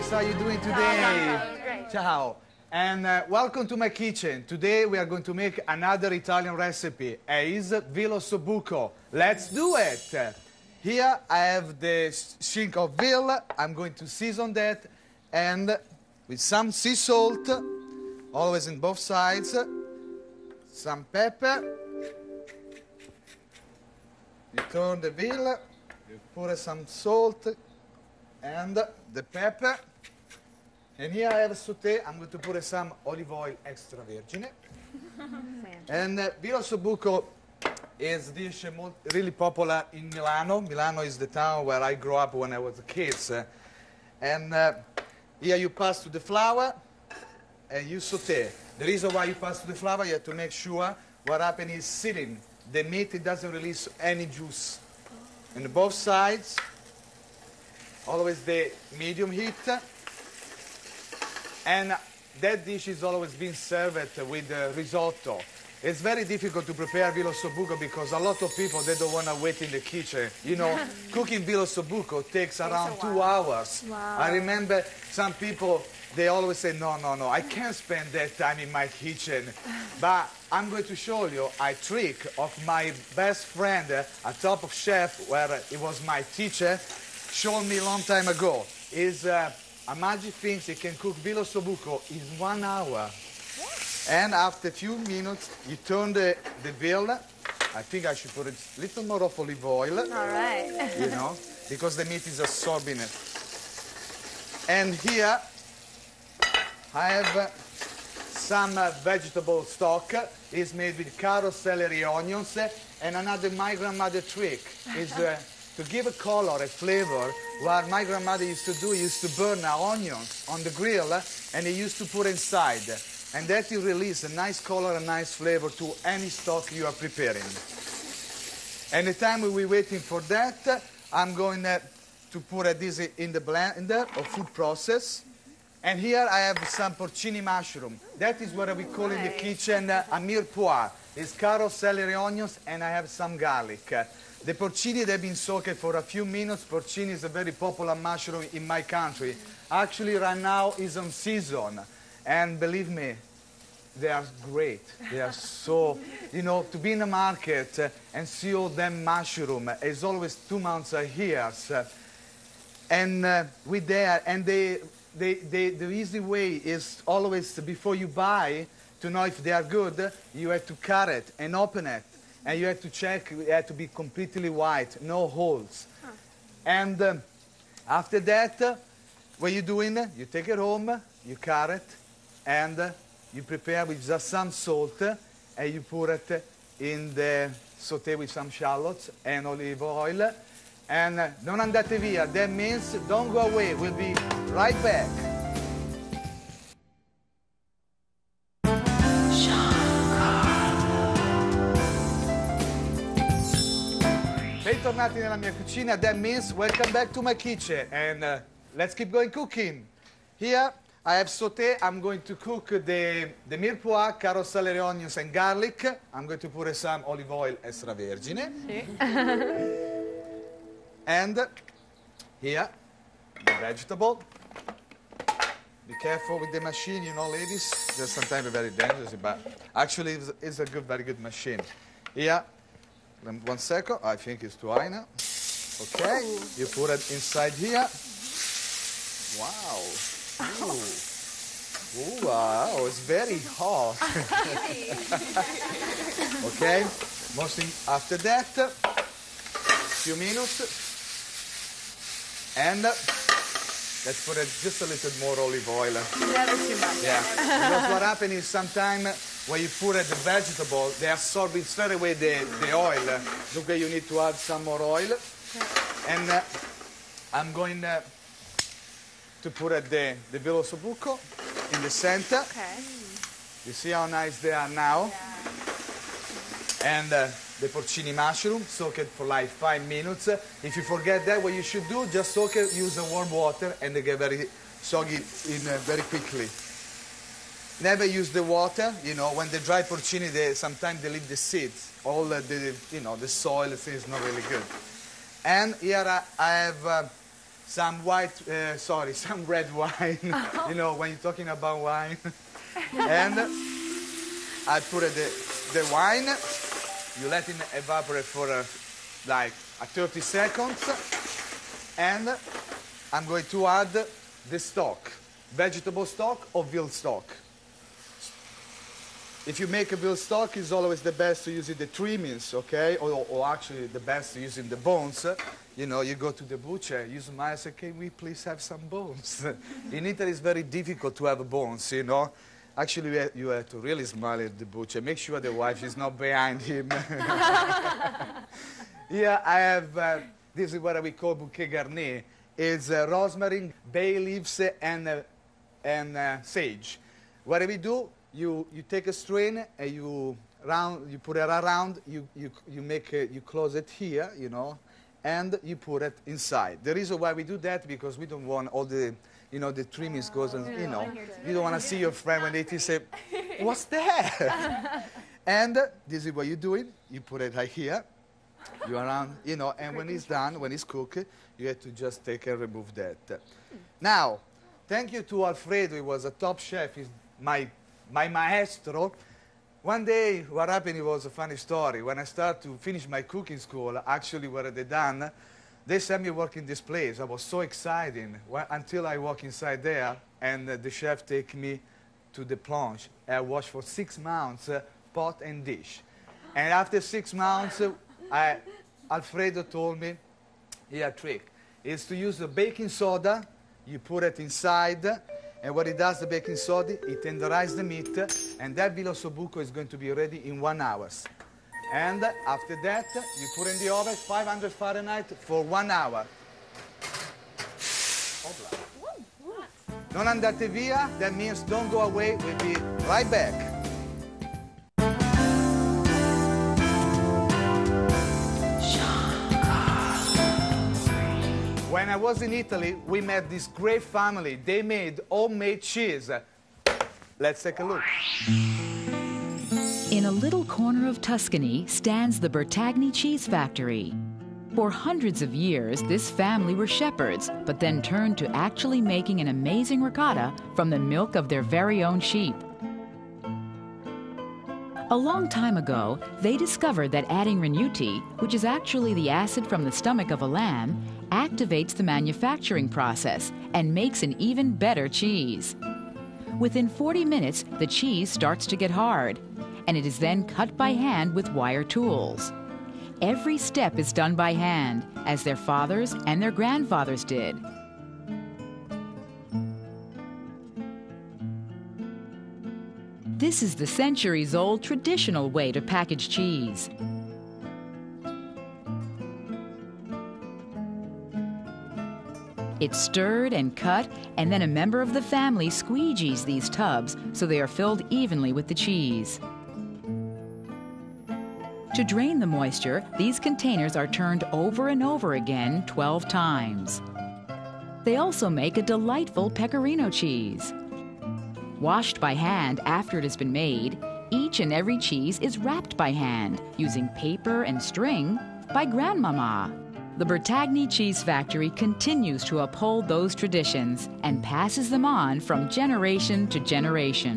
ladies. How are you doing today? Great. Ciao. And welcome to my kitchen. Today we are going to make another Italian recipe. Is Vilo Sobuco. Let's do it. Here I have the shank of veal. I'm going to season that and with some sea salt, always in both sides, some pepper. You turn the veal, you put some salt and the pepper. And here I have a saute. I'm going to put some olive oil extra virgin. And Vilo Sobuco is a dish really popular in Milano. Milano is the town where I grew up when I was a kid. And here you pass to the flour and you saute. The reason why you pass to the flour, you have to make sure what happens is sitting. The meat, it doesn't release any juice. And both sides, always the medium heat. And that dish is always being served with risotto. It's very difficult to prepare Vilo Sobuco because a lot of people, they don't want to wait in the kitchen. You know, cooking Vilo Sobuco takes around 2 hours. Wow. I remember some people, they always say, no, I can't spend that time in my kitchen. But I'm going to show you a trick of my best friend, a top of chef, where he was my teacher, showed me a long time ago. Is a magic thing, you can cook Vilo Sobuco in 1 hour. And after a few minutes, you turn the veal. I think I should put a little more of olive oil. All right. You know, because the meat is absorbing it. And here, I have some vegetable stock. It's made with carrot, celery, onions. And another, my grandmother trick is to give a color, a flavor. What my grandmother used to do, used to burn onions on the grill, and he used to put inside. And that will release a nice color, a nice flavor to any stock you are preparing. And the time we're waiting for that, I'm going to put this in the blender or food process. And here I have some porcini mushroom. That is what we call in the kitchen a mirepoix. It's carrot, celery, onions, and I have some garlic. The porcini, they've been soaked for a few minutes. Porcini is a very popular mushroom in my country. Actually, right now, it's on season. And believe me, they are great. They are so, you know, to be in the market and see all them mushroom is always 2 months a year. And with that, and the easy way is always, before you buy, to know if they are good, you have to cut it and open it. And you have to check, it has to be completely white, no holes. Huh. And after that, what you're doing, you take it home, you cut it, and you prepare with just some salt, and you put it in the saute with some shallots and olive oil. And non andate via, that means don't go away, we'll be right back. Bentornati nella mia cucina, that means welcome back to my kitchen. And let's keep going cooking. Here I have sauté. I'm going to cook the mirepoix, carrot, celery, onions, and garlic. I'm going to put some olive oil extravergine. And here, the vegetable. Be careful with the machine, you know, ladies. They're sometimes very dangerous, but actually it's a very good machine. Here, 1 second. I think it's too high now. Okay, you put it inside here. Wow. Ooh, wow, it's very hot. Okay, mostly after that, few minutes, and let's put just a little more olive oil. Never too much. Yeah, because what happens is sometimes when you put the vegetable, they absorb it straight away the oil. Look, you need to add some more oil, and I'm going to put the Vilo Sobuco in the center. Okay. You see how nice they are now? Yeah. And the porcini mushroom, soak it for like 5 minutes. If you forget that, what you should do, just soak it, use the warm water, and they get very soggy very quickly. Never use the water, you know, when they dry porcini, sometimes they leave the seeds. All the soil is not really good. And here I have some some red wine, you know, when you're talking about wine. And I put the wine, you let it evaporate for like 30 seconds, and I'm going to add the stock, vegetable stock or veal stock. If you make a veal stock, it's always the best to use the trimmings, okay? Or actually the best to use the bones. You know, you go to the butcher, you smile and say, can we please have some bones? In Italy, it's very difficult to have bones, you know? Actually, you have to really smile at the butcher. Make sure the wife is not behind him. Here I have, this is what we call bouquet garni. It's rosemary, bay leaves, and sage. What do we do? You take a strain and you put it around. You close it here, you know, and you put it inside. The reason why we do that because we don't want all the, you know, the trimmings goes and you know, you don't want to see your friend when they say, "What's that?" And this is what you're doing. You put it right here. You around, you know, and when it's done, when it's cooked, you have to just take and remove that. Now, thank you to Alfredo. He was a top chef. He's my maestro. One day, what happened, it was a funny story. When I started to finish my cooking school, actually, what they done, they sent me work in this place. I was so excited until I walk inside there, and the chef take me to the plunge. I washed for 6 months, pot and dish. And after 6 months, Alfredo told me, here, trick is to use the baking soda. You put it inside, and what it does, the baking soda, it tenderizes the meat, and that veal ossobuco is going to be ready in 1 hour. And after that, you put in the oven 500 Fahrenheit for 1 hour. Non andate via, that means don't go away, we'll be right back. When I was in Italy, we met this great family. They made homemade cheese. Let's take a look. In a little corner of Tuscany stands the Bertagni cheese factory. For hundreds of years, this family were shepherds, but then turned to actually making an amazing ricotta from the milk of their very own sheep. A long time ago, they discovered that adding renuti, which is actually the acid from the stomach of a lamb, activates the manufacturing process and makes an even better cheese. Within 40 minutes, the cheese starts to get hard, and it is then cut by hand with wire tools. Every step is done by hand, as their fathers and their grandfathers did. This is the centuries-old traditional way to package cheese. It's stirred and cut, and then a member of the family squeegees these tubs so they are filled evenly with the cheese. To drain the moisture, these containers are turned over and over again 12 times. They also make a delightful pecorino cheese. Washed by hand after it has been made, each and every cheese is wrapped by hand using paper and string by Grandmama. The Bertagni Cheese Factory continues to uphold those traditions and passes them on from generation to generation.